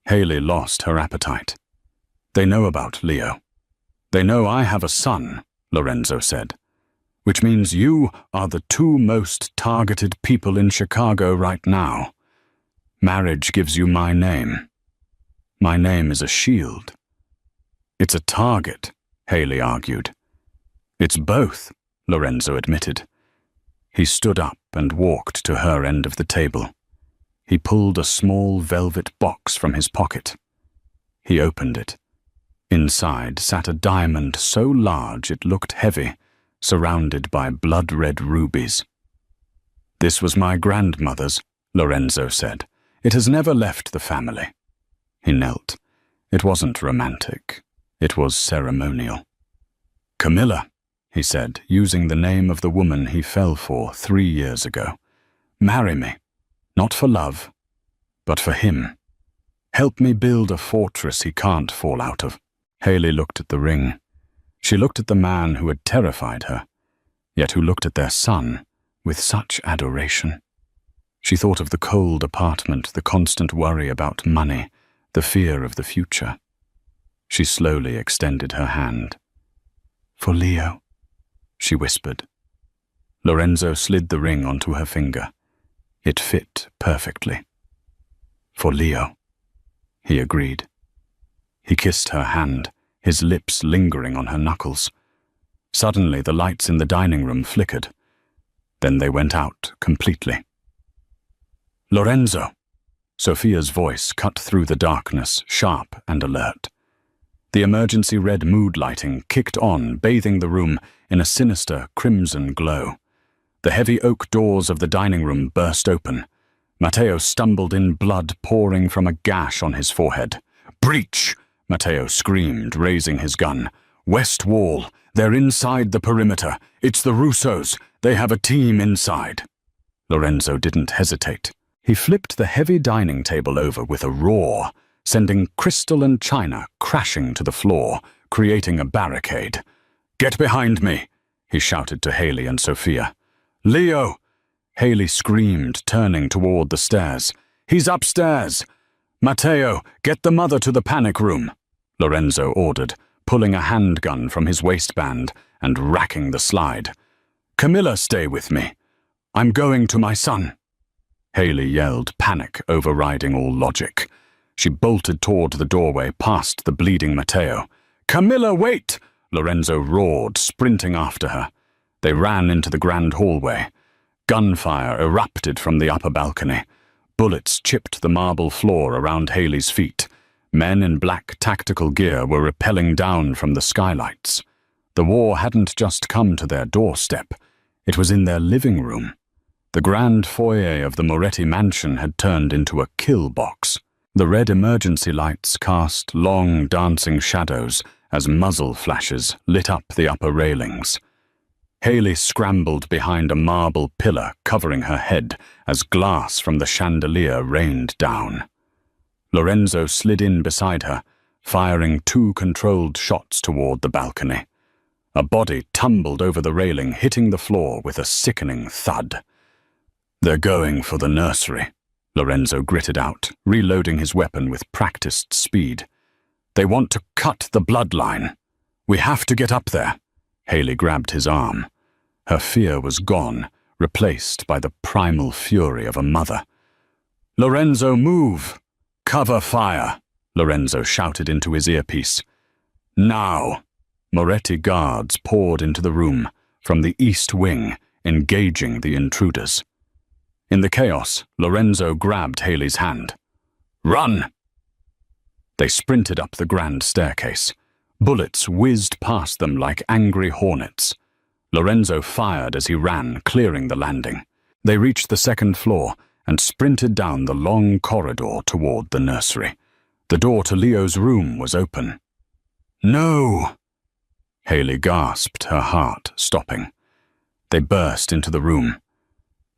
A: Haley lost her appetite. They know about Leo. They know I have a son, Lorenzo said, which means you are the two most targeted people in Chicago right now. Marriage gives you my name. My name is a shield. It's a target, Haley argued. It's both, Lorenzo admitted. He stood up and walked to her end of the table. He pulled a small velvet box from his pocket. He opened it. Inside sat a diamond so large it looked heavy, surrounded by blood-red rubies. This was my grandmother's, Lorenzo said. It has never left the family. He knelt. It wasn't romantic. It was ceremonial. Camilla, he said, using the name of the woman he fell for 3 years ago. Marry me, not for love, but for him. Help me build a fortress he can't fall out of. Haley looked at the ring. She looked at the man who had terrified her, yet who looked at their son with such adoration. She thought of the cold apartment, the constant worry about money, the fear of the future. She slowly extended her hand. For Leo, she whispered. Lorenzo slid the ring onto her finger. It fit perfectly. For Leo, he agreed. He kissed her hand, his lips lingering on her knuckles. Suddenly, the lights in the dining room flickered. Then they went out completely. Lorenzo! Sophia's voice cut through the darkness, sharp and alert. The emergency red mood lighting kicked on, bathing the room in a sinister crimson glow. The heavy oak doors of the dining room burst open. Matteo stumbled in, blood pouring from a gash on his forehead. Breach! Matteo screamed, raising his gun. West wall! They're inside the perimeter. It's the Russos. They have a team inside. Lorenzo didn't hesitate. He flipped the heavy dining table over with a roar, sending crystal and china crashing to the floor, creating a barricade. Get behind me, he shouted to Haley and Sophia. Leo! Haley screamed, turning toward the stairs. He's upstairs! Matteo, get the mother to the panic room, Lorenzo ordered, pulling a handgun from his waistband and racking the slide. Camilla, stay with me. I'm going to my son. Haley yelled, panic overriding all logic. She bolted toward the doorway, past the bleeding Matteo. Camilla, wait! Lorenzo roared, sprinting after her. They ran into the grand hallway. Gunfire erupted from the upper balcony. Bullets chipped the marble floor around Haley's feet. Men in black tactical gear were rappelling down from the skylights. The war hadn't just come to their doorstep. It was in their living room. The grand foyer of the Moretti mansion had turned into a kill box. The red emergency lights cast long dancing shadows as muzzle flashes lit up the upper railings. Haley scrambled behind a marble pillar covering her head as glass from the chandelier rained down. Lorenzo slid in beside her, firing 2 controlled shots toward the balcony. A body tumbled over the railing, hitting the floor with a sickening thud. They're going for the nursery, Lorenzo gritted out, reloading his weapon with practiced speed. They want to cut the bloodline. We have to get up there. Haley grabbed his arm. Her fear was gone, replaced by the primal fury of a mother. Lorenzo, move! Cover fire! Lorenzo shouted into his earpiece. Now! Moretti guards poured into the room, from the east wing, engaging the intruders. In the chaos, Lorenzo grabbed Haley's hand. Run! They sprinted up the grand staircase. Bullets whizzed past them like angry hornets. Lorenzo fired as he ran, clearing the landing. They reached the 2nd floor and sprinted down the long corridor toward the nursery. The door to Leo's room was open. No! Haley gasped, her heart stopping. They burst into the room.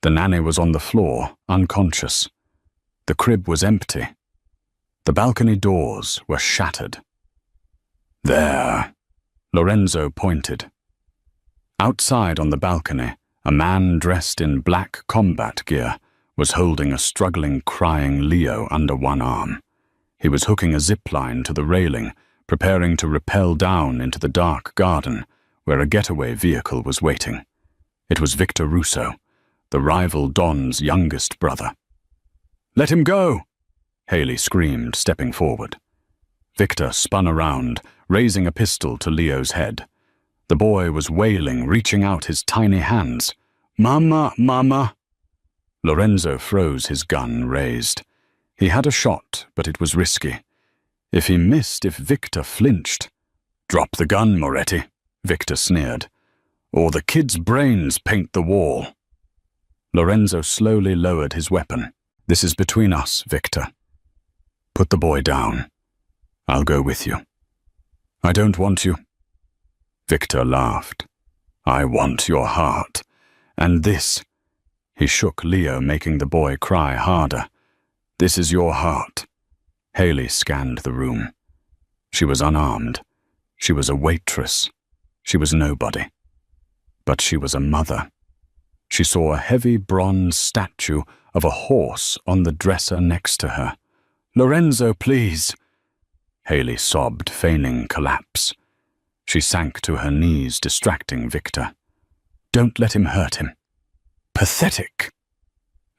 A: The nanny was on the floor, unconscious. The crib was empty. The balcony doors were shattered. There, Lorenzo pointed. Outside on the balcony, a man dressed in black combat gear was holding a struggling, crying Leo under one arm. He was hooking a zipline to the railing, preparing to rappel down into the dark garden where a getaway vehicle was waiting. It was Victor Russo, the rival Don's youngest brother. "Let him go!" Haley screamed, stepping forward. Victor spun around, raising a pistol to Leo's head. The boy was wailing, reaching out his tiny hands. "Mama, Mama!" Lorenzo froze, his gun raised. He had a shot, but it was risky. If he missed, if Victor flinched. "Drop the gun, Moretti," Victor sneered. "Or the kid's brains paint the wall." Lorenzo slowly lowered his weapon. "This is between us, Victor. Put the boy down. I'll go with you." "I don't want you." Victor laughed. "I want your heart. And this." He shook Leo, making the boy cry harder. "This is your heart." Haley scanned the room. She was unarmed. She was a waitress. She was nobody. But she was a mother. She saw a heavy bronze statue of a horse on the dresser next to her. "Lorenzo, please." Haley sobbed, feigning collapse. She sank to her knees, distracting Victor. "Don't let him hurt him." "Pathetic."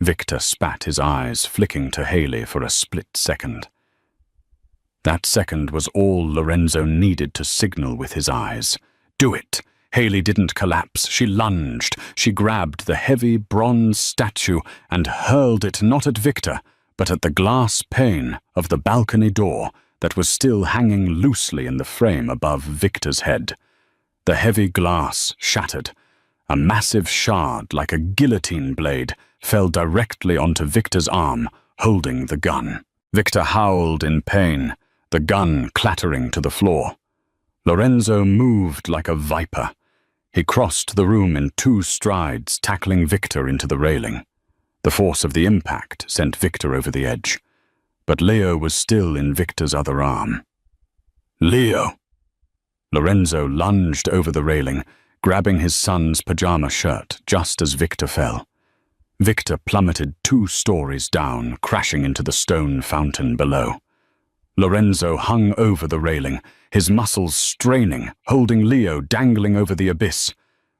A: Victor spat his eyes, flicking to Haley for a split second. That second was all Lorenzo needed to signal with his eyes. "Do it." Haley didn't collapse. She lunged. She grabbed the heavy bronze statue and hurled it not at Victor, but at the glass pane of the balcony door that was still hanging loosely in the frame above Victor's head. The heavy glass shattered. A massive shard, like a guillotine blade, fell directly onto Victor's arm, holding the gun. Victor howled in pain, the gun clattering to the floor. Lorenzo moved like a viper. He crossed the room in 2 strides, tackling Victor into the railing. The force of the impact sent Victor over the edge. But Leo was still in Victor's other arm. "Leo!" Lorenzo lunged over the railing, grabbing his son's pajama shirt just as Victor fell. Victor plummeted 2 stories down, crashing into the stone fountain below. Lorenzo hung over the railing, his muscles straining, holding Leo dangling over the abyss.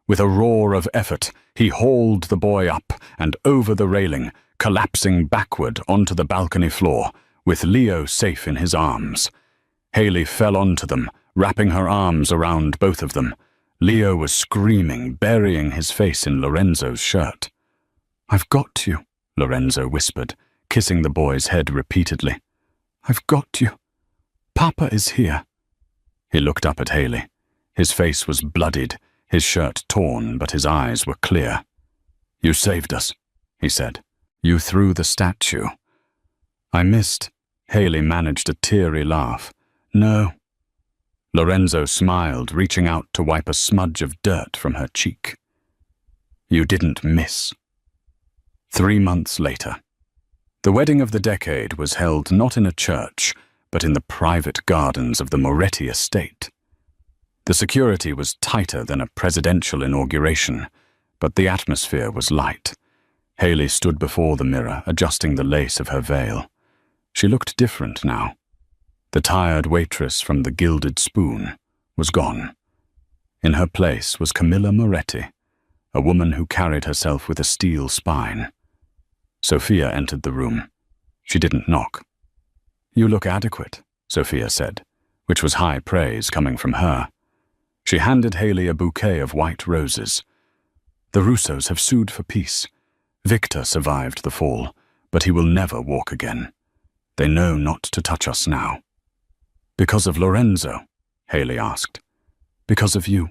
A: With a roar of effort, he hauled the boy up and over the railing, collapsing backward onto the balcony floor, with Leo safe in his arms. Haley fell onto them, wrapping her arms around both of them. Leo was screaming, burying his face in Lorenzo's shirt. "I've got you," Lorenzo whispered, kissing the boy's head repeatedly. "I've got you. Papa is here." He looked up at Haley. His face was bloodied, his shirt torn, but his eyes were clear. "You saved us," he said. "You threw the statue." "I missed." Haley managed a teary laugh. "No." Lorenzo smiled, reaching out to wipe a smudge of dirt from her cheek. "You didn't miss." 3 months later. The wedding of the decade was held not in a church, but in the private gardens of the Moretti estate. The security was tighter than a presidential inauguration, but the atmosphere was light. Haley stood before the mirror, adjusting the lace of her veil. She looked different now. The tired waitress from the Gilded Spoon was gone. In her place was Camilla Moretti, a woman who carried herself with a steel spine. Sophia entered the room. She didn't knock. "You look adequate," Sophia said, which was high praise coming from her. She handed Haley a bouquet of white roses. "The Russos have sued for peace. Victor survived the fall, but he will never walk again. They know not to touch us now." "Because of Lorenzo?" Haley asked. "Because of you,"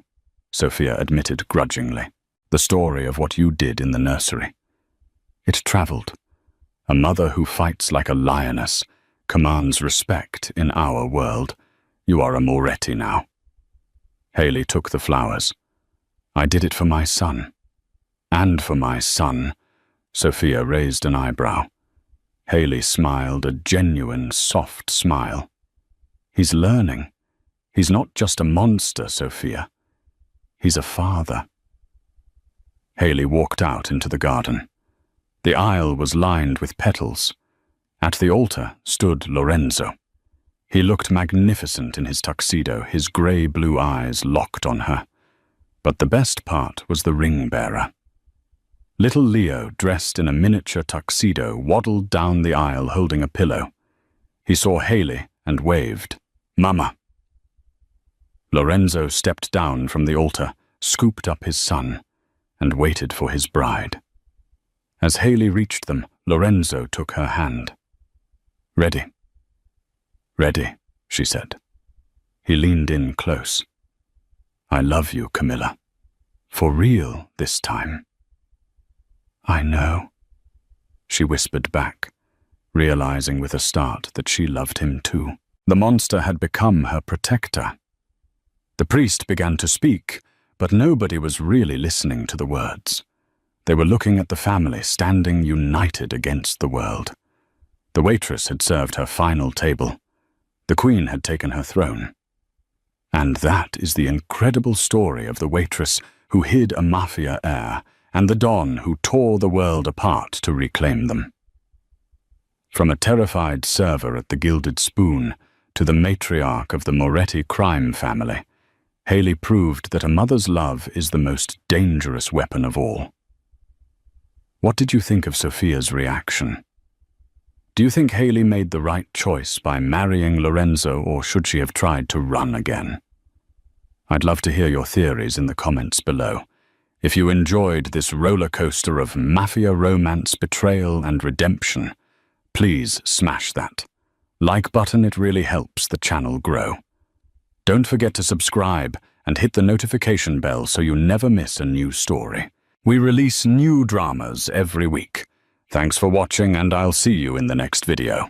A: Sophia admitted grudgingly. "The story of what you did in the nursery. It traveled. A mother who fights like a lioness, commands respect in our world. You are a Moretti now." Haley took the flowers. "I did it for my son." "And for my son." Sophia raised an eyebrow. Haley smiled, a genuine, soft smile. He's learning. He's not just a monster, Sophia. He's a father. Haley walked out into the garden. The aisle was lined with petals. At the altar stood Lorenzo. He looked magnificent in his tuxedo, his grey-blue eyes locked on her. But the best part was the ring-bearer. Little Leo, dressed in a miniature tuxedo, waddled down the aisle holding a pillow. He saw Haley and waved, "Mama." Lorenzo stepped down from the altar, scooped up his son, and waited for his bride. As Haley reached them, Lorenzo took her hand. "Ready." "Ready," she said. He leaned in close. "I love you, Camilla. For real this time." "I know," she whispered back, realizing with a start that she loved him too. The monster had become her protector. The priest began to speak, but nobody was really listening to the words. They were looking at the family standing united against the world. The waitress had served her final table. The queen had taken her throne. And that is the incredible story of the waitress who hid a mafia heir and the Don who tore the world apart to reclaim them. From a terrified server at the Gilded Spoon to the matriarch of the Moretti crime family, Haley proved that a mother's love is the most dangerous weapon of all. What did you think of Sophia's reaction? Do you think Haley made the right choice by marrying Lorenzo, or should she have tried to run again? I'd love to hear your theories in the comments below. If you enjoyed this roller coaster of mafia romance, betrayal, and redemption, please smash that like button. It really helps the channel grow. Don't forget to subscribe and hit the notification bell so you never miss a new story. We release new dramas every week. Thanks for watching, and I'll see you in the next video.